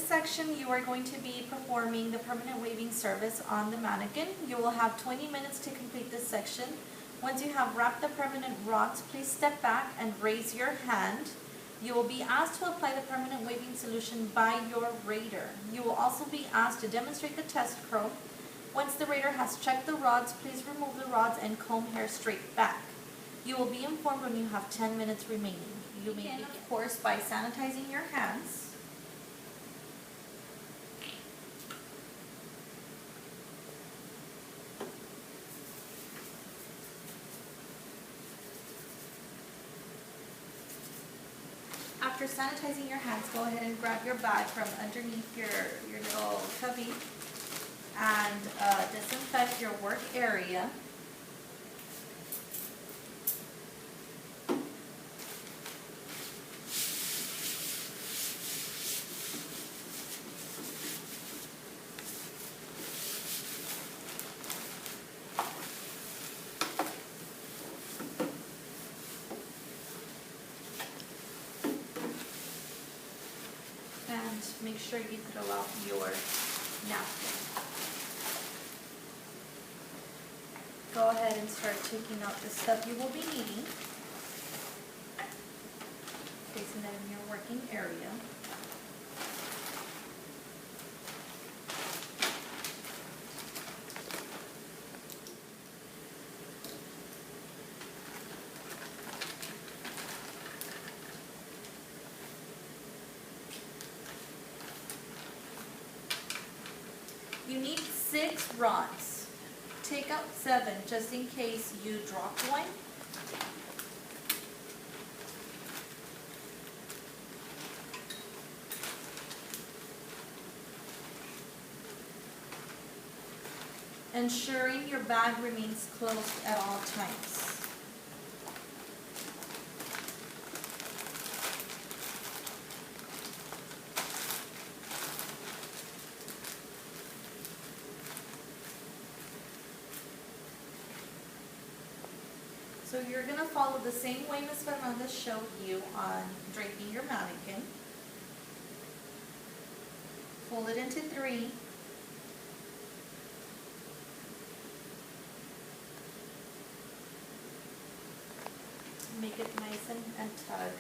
section, you are going to be performing the permanent waving service on the mannequin. You will have 20 minutes to complete this section. Once you have wrapped the permanent rods, please step back and raise your hand. You will be asked to apply the permanent waving solution by your rater. You will also be asked to demonstrate the test curl. Once the rater has checked the rods, please remove the rods and comb hair straight back. You will be informed when you have 10 minutes remaining. You may begin, of course, by sanitizing your hands. After sanitizing your hands, go ahead and grab your bag from underneath your little cubby and disinfect your work area. And make sure you throw out your napkin. Go ahead and start taking out the stuff you will be needing. Placing that in your working area. You need 6 rods. Take out 7 just in case you drop one. Ensuring your bag remains closed at all times. So you're going to follow the same way Ms. Fernandez showed you on draping your mannequin. Fold it into 3. Make it nice and tug.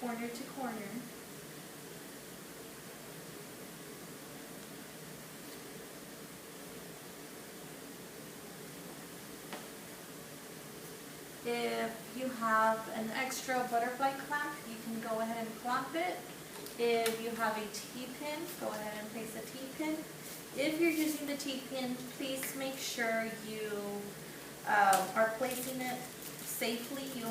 Corner to corner. If you have an extra butterfly clamp, you can go ahead and clamp it. If you have a T-pin, go ahead and place a T-pin. If you're using the T-pin, please make sure you are placing it safely. You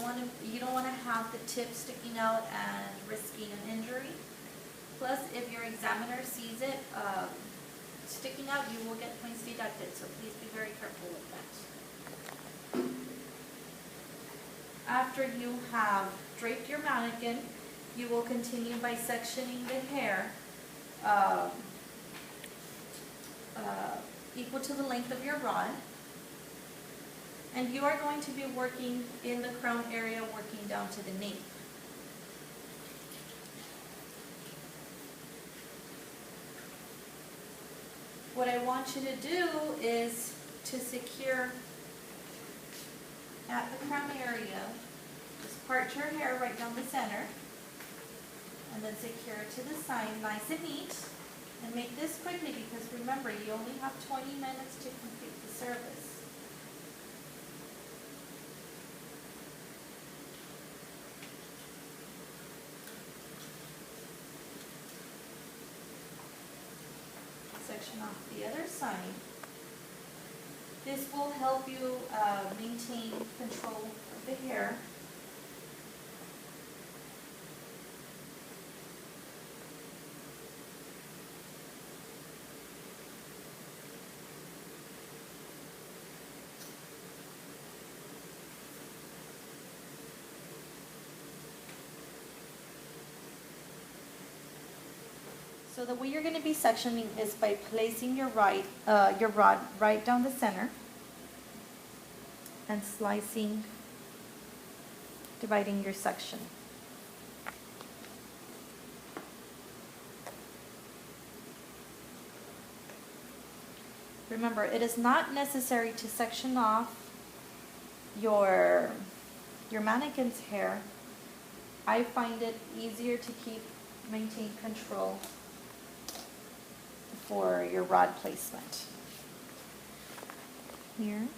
don't want to have the tip sticking out and risking an injury. Plus, if your examiner sees it sticking out, you will get points deducted. So please be very careful with that. After you have draped your mannequin, you will continue by sectioning the hair equal to the length of your rod. And you are going to be working in the crown area, working down to the nape. What I want you to do is to secure at the crown area, just part your hair right down the center, and then secure it to the side, nice and neat. And make this quickly because remember, you only have 20 minutes to complete the service. Section off the other side. This will help you maintain control of the hair. So the way you're going to be sectioning is by placing your rod right down the center and slicing, dividing your section. Remember, it is not necessary to section off your mannequin's hair. I find it easier to maintain control for your rod placement. Here.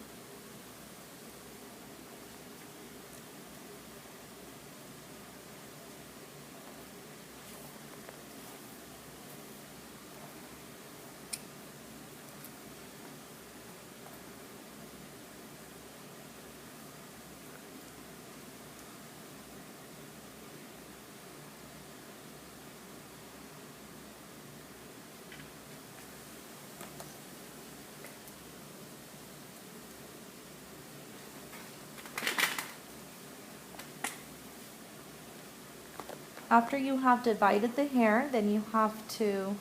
After you have divided the hair, then you have to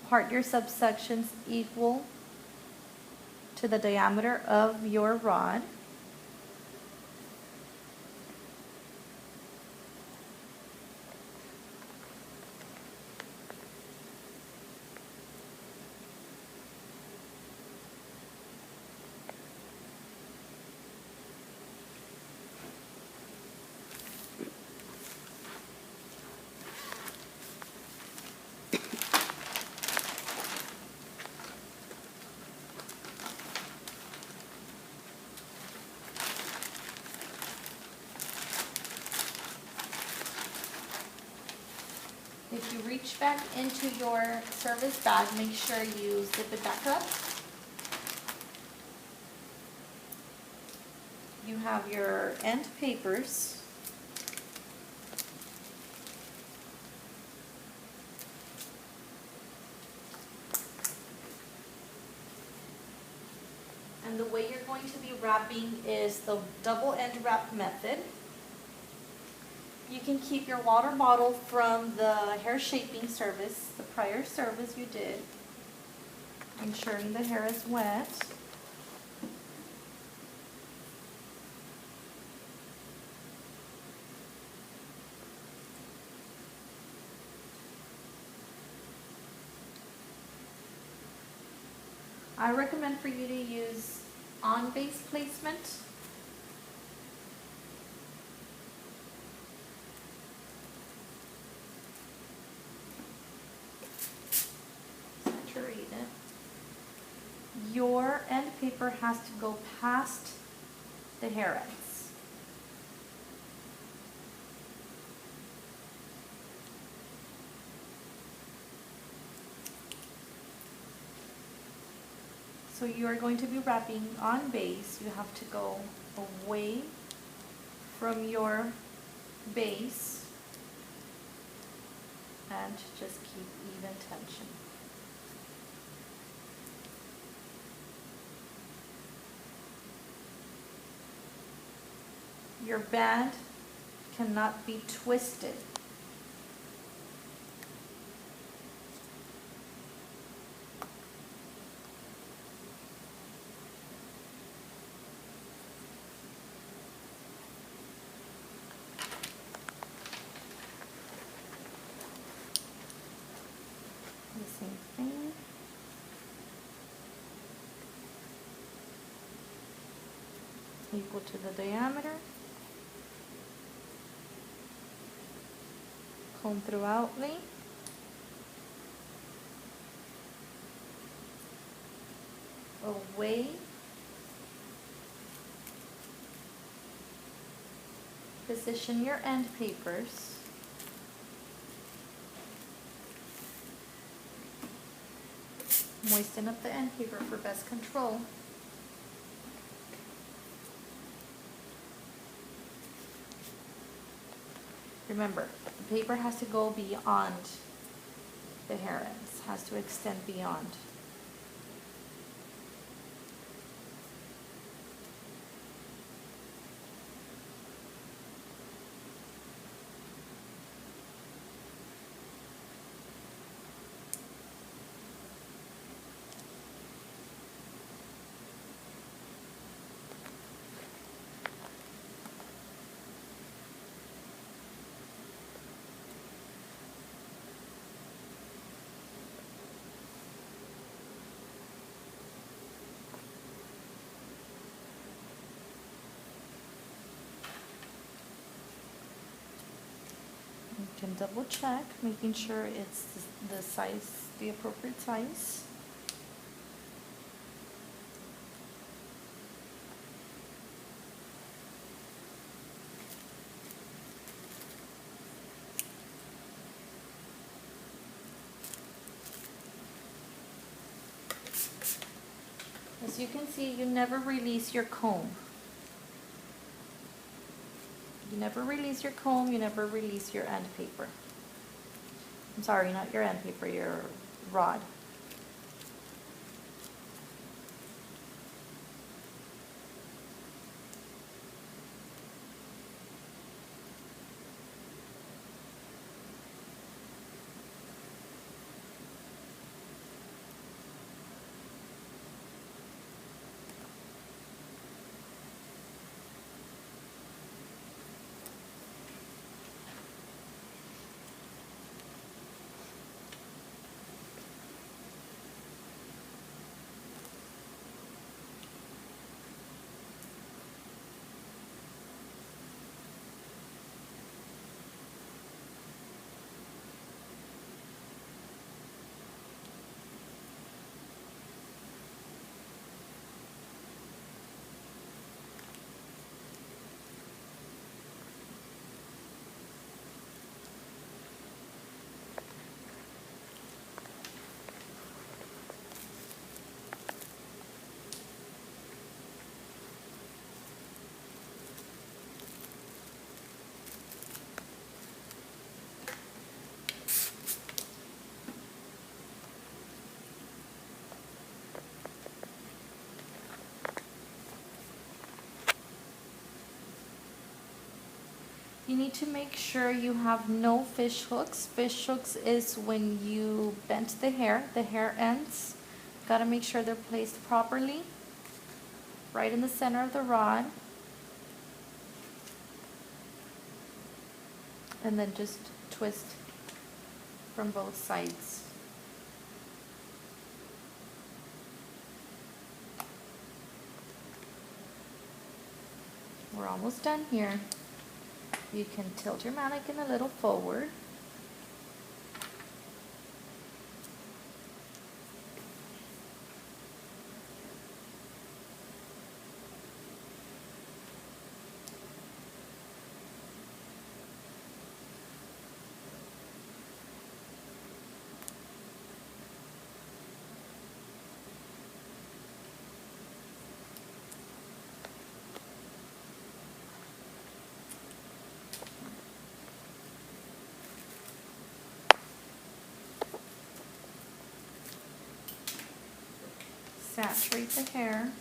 part your subsections equal to the diameter of your rod. If you reach back into your service bag, make sure you zip it back up. You have your end papers. And the way you're going to be wrapping is the double end wrap method. You can keep your water bottle from the hair shaping service, the prior service you did, ensuring the hair is wet. I recommend for you to use on base placement. Your end paper has to go past the hair ends. So you are going to be wrapping on base. You have to go away from your base and just keep even tension. Your band cannot be twisted. The same thing. Equal to the diameter. Comb throughoutly. Away. Position your end papers. Moisten up the end paper for best control. Remember, the paper has to go beyond the hair ends, has to extend beyond. You can double check, making sure it's the size, the appropriate size. As you can see, you never release your comb. You never release your comb, you never release your end paper. I'm sorry, not your end paper, your rod. You need to make sure you have no fish hooks. Fish hooks is when you bend the hair ends. Gotta make sure they're placed properly, right in the center of the rod. And then just twist from both sides. We're almost done here. You can tilt your mannequin a little forward. Saturate the hair.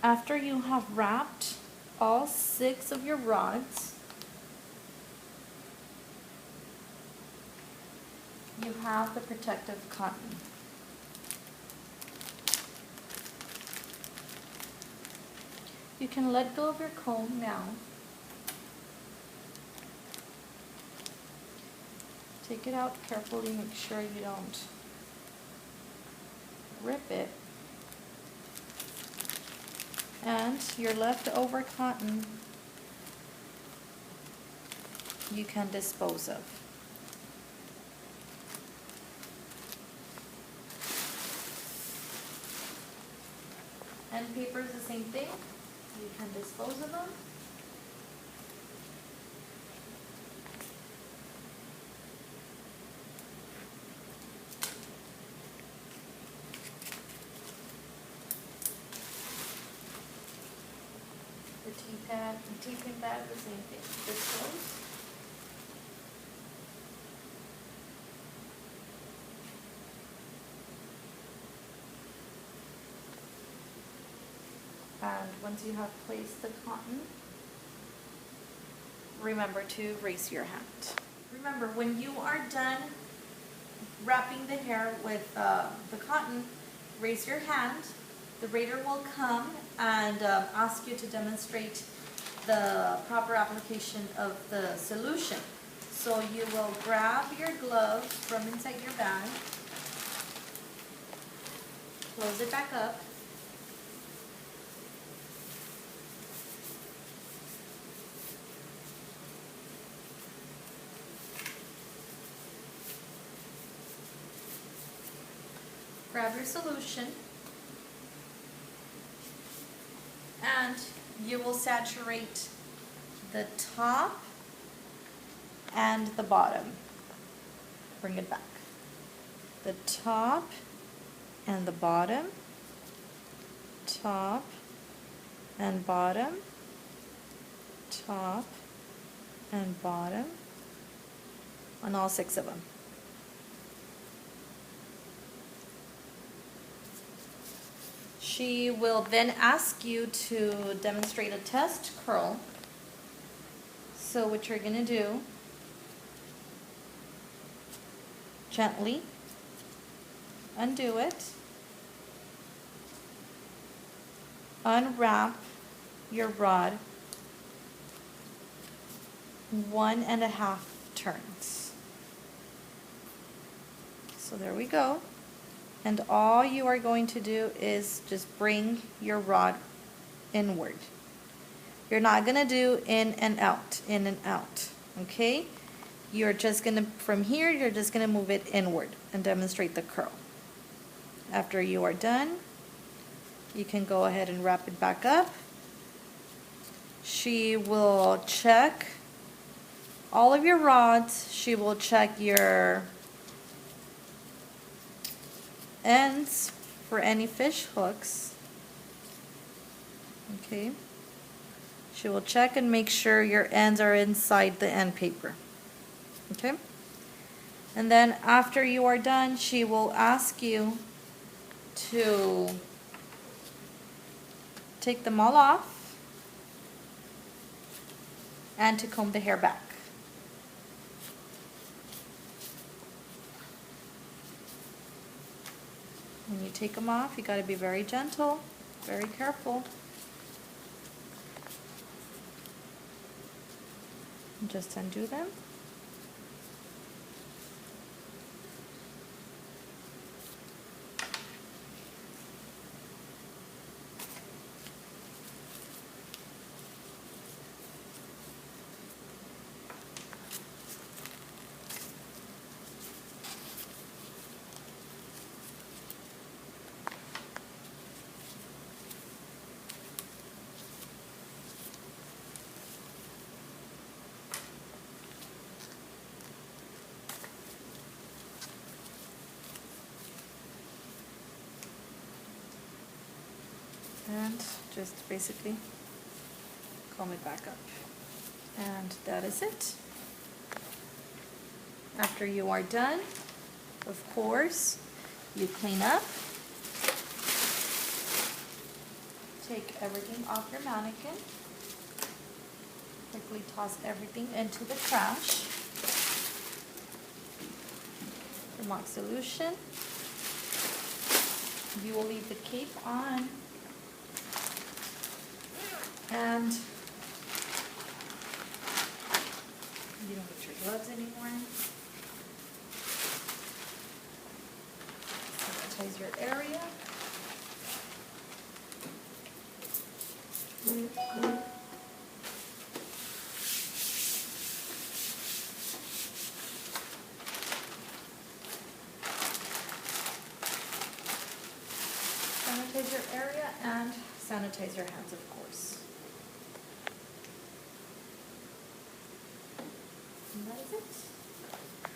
After you have wrapped all 6 of your rods, you have the protective cotton. You can let go of your comb now. Take it out carefully, make sure you don't rip it. And your leftover cotton you can dispose of. And paper is the same thing. You can dispose of them. The tea bag, the same thing. Dispose. And once you have placed the cotton, remember to raise your hand. Remember, when you are done wrapping the hair with the cotton, raise your hand. The rater will come and ask you to demonstrate the proper application of the solution. So you will grab your gloves from inside your bag, close it back up, grab your solution, and you will saturate the top and the bottom. Bring it back. The top and the bottom, top and bottom, top and bottom, on all 6 of them. She will then ask you to demonstrate a test curl. So what you're going to do, gently undo it, unwrap your rod 1.5 turns. So there we go. And all you are going to do is just bring your rod inward. You're not going to do in and out, okay? You're just going to, from here, you're just going to move it inward and demonstrate the curl. After you are done, you can go ahead and wrap it back up. She will check all of your rods. She will check your ends for any fish hooks. Okay. She will check and make sure your ends are inside the end paper. Okay. And then after you are done, she will ask you to take them all off and to comb the hair back. When you take them off, you got to be very gentle, very careful. And just undo them. And just basically comb it back up. And that is it. After you are done, of course, you clean up. Take everything off your mannequin. Quickly toss everything into the trash. Your mock solution. You will leave the cape on. And you don't get your gloves anymore. sanitize your area. Sanitize your area and sanitize your hands, of course. And that is it.